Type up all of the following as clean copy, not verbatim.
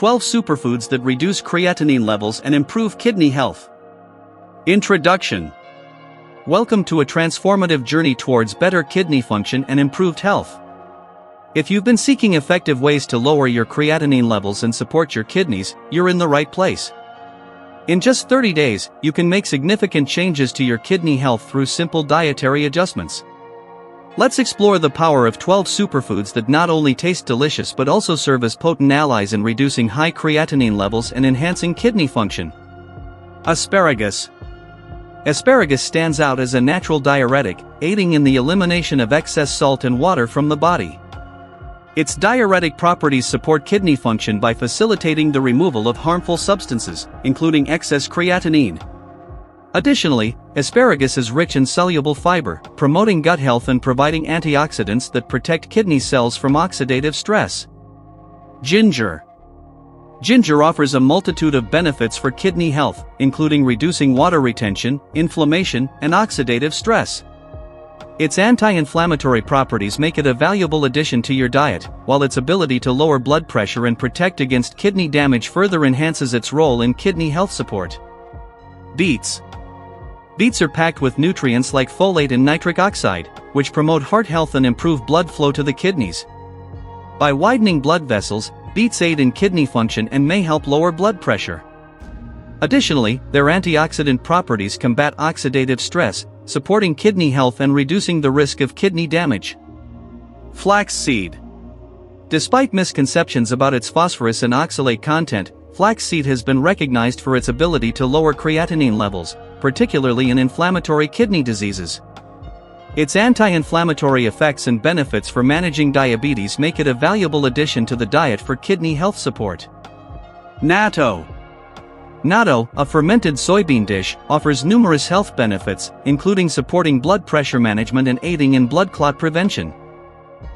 12 superfoods that reduce creatinine levels and improve kidney health. Introduction. Welcome to a transformative journey towards better kidney function and improved health. If you've been seeking effective ways to lower your creatinine levels and support your kidneys, you're in the right place. In just 30 days, you can make significant changes to your kidney health through simple dietary adjustments. Let's explore the power of 12 superfoods that not only taste delicious but also serve as potent allies in reducing high creatinine levels and enhancing kidney function. Asparagus. Asparagus stands out as a natural diuretic, aiding in the elimination of excess salt and water from the body. Its diuretic properties support kidney function by facilitating the removal of harmful substances, including excess creatinine. Additionally, asparagus is rich in soluble fiber, promoting gut health and providing antioxidants that protect kidney cells from oxidative stress. Ginger. Ginger offers a multitude of benefits for kidney health, including reducing water retention, inflammation, and oxidative stress. Its anti-inflammatory properties make it a valuable addition to your diet, while its ability to lower blood pressure and protect against kidney damage further enhances its role in kidney health support. Beets. Beets are packed with nutrients like folate and nitric oxide, which promote heart health and improve blood flow to the kidneys. By widening blood vessels, beets aid in kidney function and may help lower blood pressure. Additionally, their antioxidant properties combat oxidative stress, supporting kidney health and reducing the risk of kidney damage. Flaxseed. Despite misconceptions about its phosphorus and oxalate content, flaxseed has been recognized for its ability to lower creatinine levels, particularly in inflammatory kidney diseases. Its anti-inflammatory effects and benefits for managing diabetes make it a valuable addition to the diet for kidney health support. Natto. Natto, a fermented soybean dish, offers numerous health benefits, including supporting blood pressure management and aiding in blood clot prevention.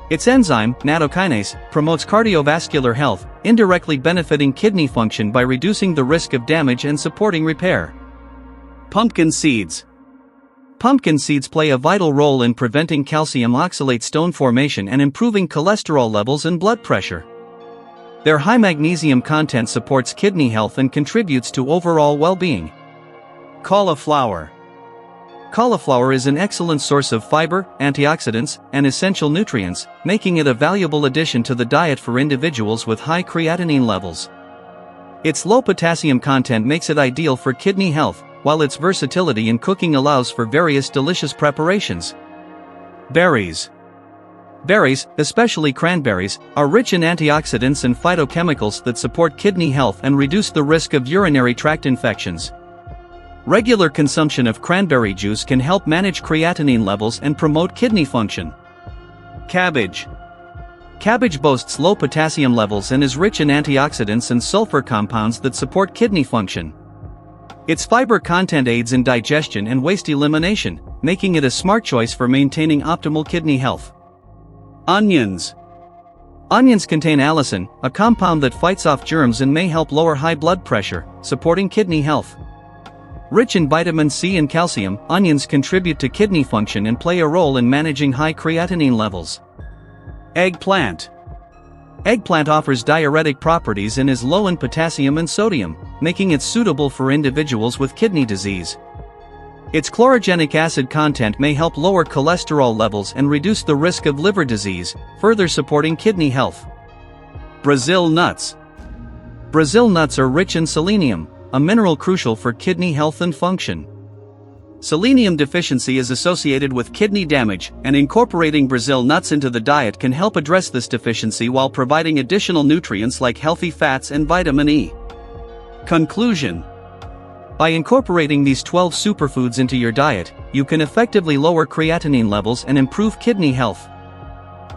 Its enzyme, nattokinase, promotes cardiovascular health, indirectly benefiting kidney function by reducing the risk of damage and supporting repair. Pumpkin seeds. Pumpkin seeds play a vital role in preventing calcium oxalate stone formation and improving cholesterol levels and blood pressure. Their high magnesium content supports kidney health and contributes to overall well-being. Cauliflower. Cauliflower is an excellent source of fiber, antioxidants, and essential nutrients, making it a valuable addition to the diet for individuals with high creatinine levels. Its low potassium content makes it ideal for kidney health, while its versatility in cooking allows for various delicious preparations. Berries. Berries, especially cranberries, are rich in antioxidants and phytochemicals that support kidney health and reduce the risk of urinary tract infections. Regular consumption of cranberry juice can help manage creatinine levels and promote kidney function. Cabbage. Cabbage boasts low potassium levels and is rich in antioxidants and sulfur compounds that support kidney function. Its fiber content aids in digestion and waste elimination, making it a smart choice for maintaining optimal kidney health. Onions. Onions contain allicin, a compound that fights off germs and may help lower high blood pressure, supporting kidney health. Rich in vitamin C and calcium, onions contribute to kidney function and play a role in managing high creatinine levels. Eggplant. Eggplant offers diuretic properties and is low in potassium and sodium, making it suitable for individuals with kidney disease. Its chlorogenic acid content may help lower cholesterol levels and reduce the risk of liver disease, further supporting kidney health. Brazil nuts. Brazil nuts are rich in selenium, a mineral crucial for kidney health and function. Selenium deficiency is associated with kidney damage, and incorporating Brazil nuts into the diet can help address this deficiency while providing additional nutrients like healthy fats and vitamin E. Conclusion. By incorporating these 12 superfoods into your diet, you can effectively lower creatinine levels and improve kidney health.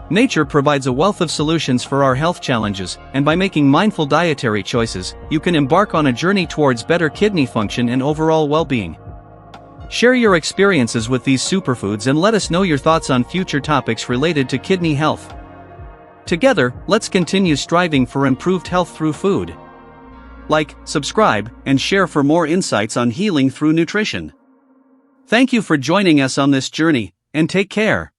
Nature provides a wealth of solutions for our health challenges, and by making mindful dietary choices, you can embark on a journey towards better kidney function and overall well-being. Share your experiences with these superfoods and let us know your thoughts on future topics related to kidney health. Together, let's continue striving for improved health through food. Like, subscribe, and share for more insights on healing through nutrition. Thank you for joining us on this journey, and take care.